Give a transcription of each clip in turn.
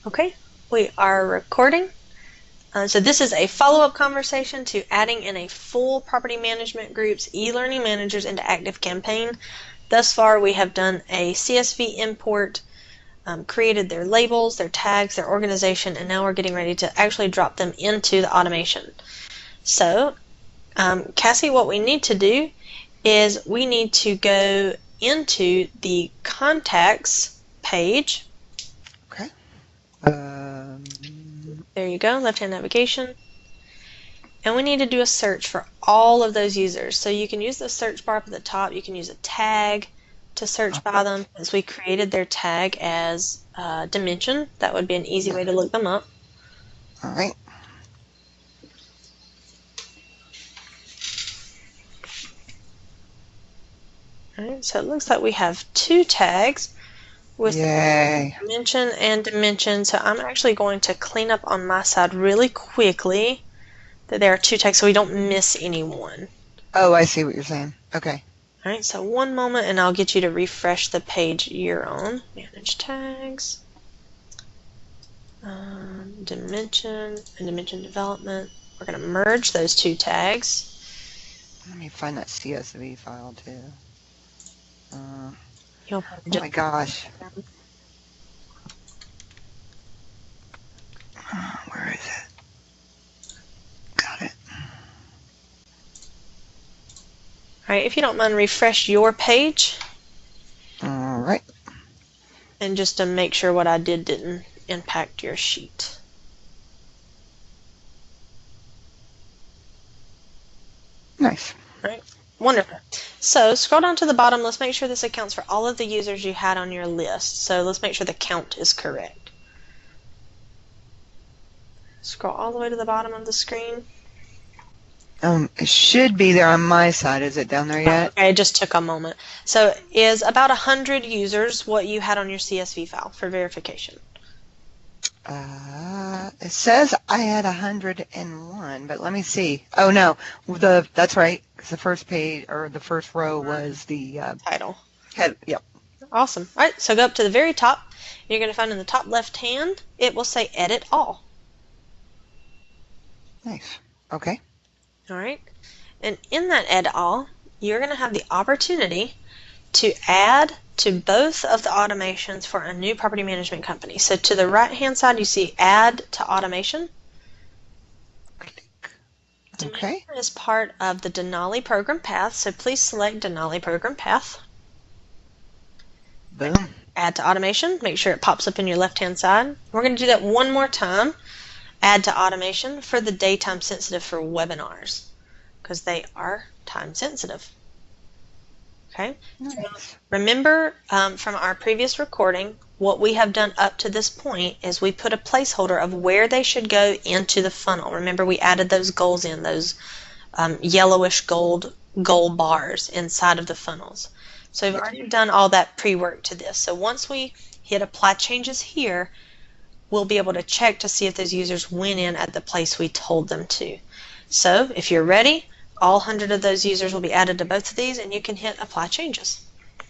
Okay, we are recording. So this is a follow-up conversation to adding in a full property management group's e-learning managers into ActiveCampaign. Thus far, we have done a CSV import, created their labels, their tags, their organization, and now we're getting ready to actually drop them into the automation. So, Cassie, what we need to do is we need to go into the contacts page. Okay. There you go, left-hand navigation. And we need to do a search for all of those users. So you can use the search bar up at the top. You can use a tag to search by them, since we created their tag as dimension. That would be an easy way to look them up. All right. All right, so it looks like we have two tags with dimension and dimension. So I'm actually going to clean up on my side really quickly that there are two tags so we don't miss anyone. Oh, I see what you're saying. Okay. All right, so one moment and I'll get you to refresh the page you're on. Manage tags, dimension, and dimension development. We're going to merge those two tags. Let me find that CSV file too. Oh my gosh. Where is it? Got it. All right, if you don't mind, refresh your page. All right. And just to make sure what I did didn't impact your sheet. Nice. All right, wonderful. So scroll down to the bottom. Let's make sure this accounts for all of the users you had on your list. So let's make sure the count is correct. Scroll all the way to the bottom of the screen. It should be there on my side. Is it down there yet? Okay, it just took a moment. So is about 100 users what you had on your CSV file for verification? It says I had 101, but let me see. Oh no, that's right. The first page or the first row was the title. Head. Yep. Awesome. All right, so go up to the very top. You're going to find in the top left hand, it will say Edit All. Nice. Okay. All right, and in that Edit All, you're going to have the opportunity to add to both of the automations for a new property management company. So to the right hand side you see Add to Automation. Okay. As part of the Denali program path, so please select Denali program path. Boom. Add to Automation. Make sure it pops up in your left hand side. We're going to do that one more time. Add to Automation for the daytime sensitive for webinars, because they are time sensitive. Okay. Nice. Remember from our previous recording, what we have done up to this point is we put a placeholder of where they should go into the funnel. Remember, we added those goals in, those yellowish gold goal bars inside of the funnels. So we've already done all that pre-work to this. So once we hit Apply Changes here, we'll be able to check to see if those users went in at the place we told them to. So if you're ready, all 100 of those users will be added to both of these, and you can hit Apply Changes.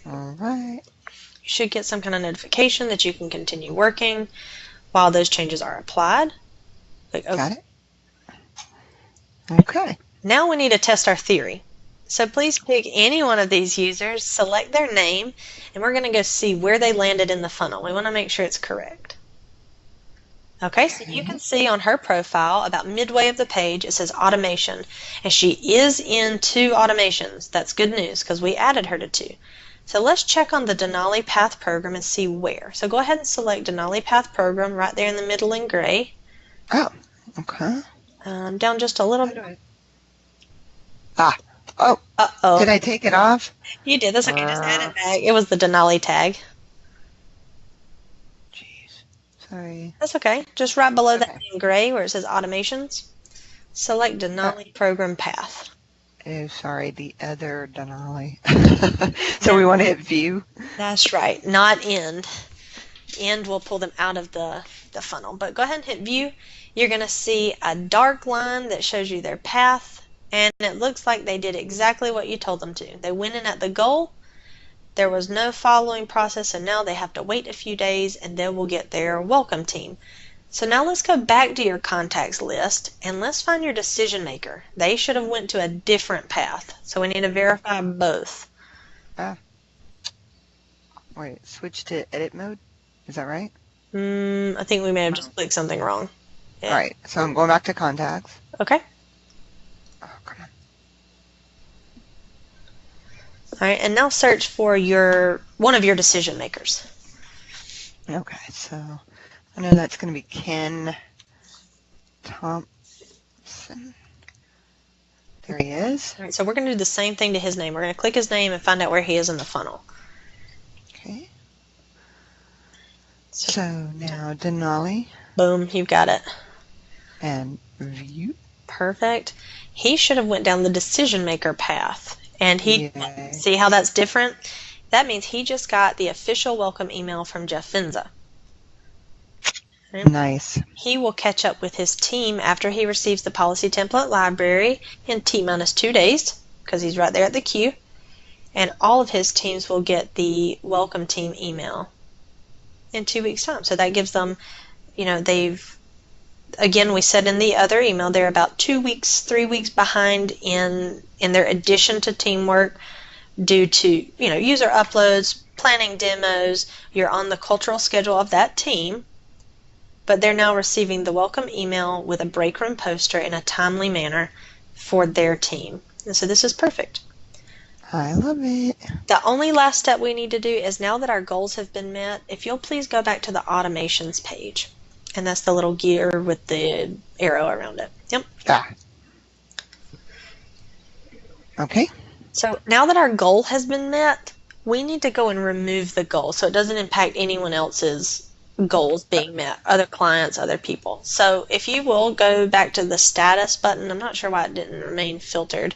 All right. You should get some kind of notification that you can continue working while those changes are applied. Click OK. Got it. Okay. Now we need to test our theory. So please pick any one of these users, select their name, and we're going to go see where they landed in the funnel. We want to make sure it's correct. Okay, so you can see on her profile, about midway of the page, it says automation, and she is in 2 automations. That's good news because we added her to 2. So let's check on the Denali Path Program and see where. So go ahead and select Denali Path Program right there in the middle in gray. Oh, okay. Down just a little bit. Oh. Uh-oh. Did I take it off? You did. That's okay. Just add it back. It was the Denali tag. Sorry. That's okay. Just right below that in gray where it says Automations, select Denali Program Path. Oh, sorry, the other Denali. So we want to hit View? That's right, not End. End will pull them out of the funnel. But go ahead and hit View. You're going to see a dark line that shows you their path, and it looks like they did exactly what you told them to. They went in at the goal, There was no following process, so now they have to wait a few days and they will get their welcome team. So now let's go back to your contacts list and let's find your decision maker. They should have went to a different path. So we need to verify both. Wait, switch to edit mode? Is that right? I think we may have just clicked something wrong. Yeah. All right, so I'm going back to contacts. Okay. Oh, come on. All right, and now search for one of your decision makers. Okay, so I know that's going to be Ken Thompson. There he is. All right, so we're going to do the same thing to his name. We're going to click his name and find out where he is in the funnel. Okay. So now Denali. Boom, you've got it. And view. Perfect. He should have went down the decision maker path. And Yay. See how that's different? That means he just got the official welcome email from Jeff Finza. Nice. He will catch up with his team after he receives the policy template library in T-2 days, because he's right there at the queue. And all of his teams will get the welcome team email in 2 weeks' time. So that gives them, again, we said in the other email, they're about 2 weeks, 3 weeks behind in their addition to teamwork due to, user uploads, planning demos. You're on the cultural schedule of that team, but they're now receiving the welcome email with a break room poster in a timely manner for their team. And so this is perfect. I love it. The only last step we need to do is, now that our goals have been met, if you'll please go back to the automations page. And that's the little gear with the arrow around it. Yep. Okay. So now that our goal has been met, we need to go and remove the goal so it doesn't impact anyone else's goals being met, other clients, other people. So if you will go back to the status button, I'm not sure why it didn't remain filtered,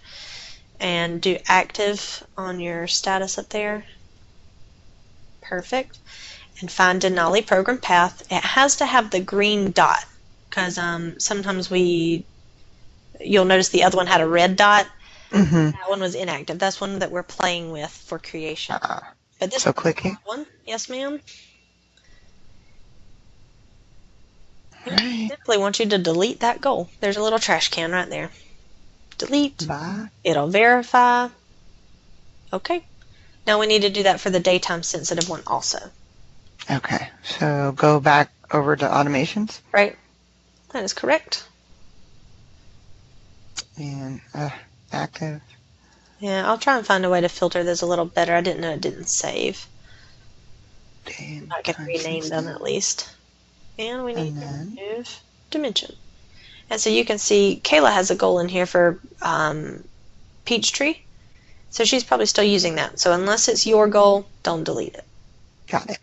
and do active on your status up there. Perfect. And find Denali program path. It has to have the green dot, because sometimes you'll notice the other one had a red dot. Mm-hmm. That one was inactive. That's one that we're playing with for creation. But this So clicking. one, yes, ma'am. Right. Simply want you to delete that goal. There's a little trash can right there. Delete. Bye. It'll verify. Okay. Now we need to do that for the daytime sensitive one also. Okay, so go back over to automations. Right. That is correct. And active. Yeah, I'll try and find a way to filter this a little better. I didn't know it didn't save. I can rename them at least. And we need to remove dimension. And so you can see Kayla has a goal in here for Peachtree. So she's probably still using that. So unless it's your goal, don't delete it. Got it.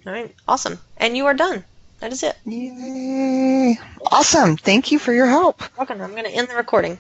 All right, awesome. And you are done. That is it. Yay. Awesome. Thank you for your help. Welcome. I'm going to end the recording.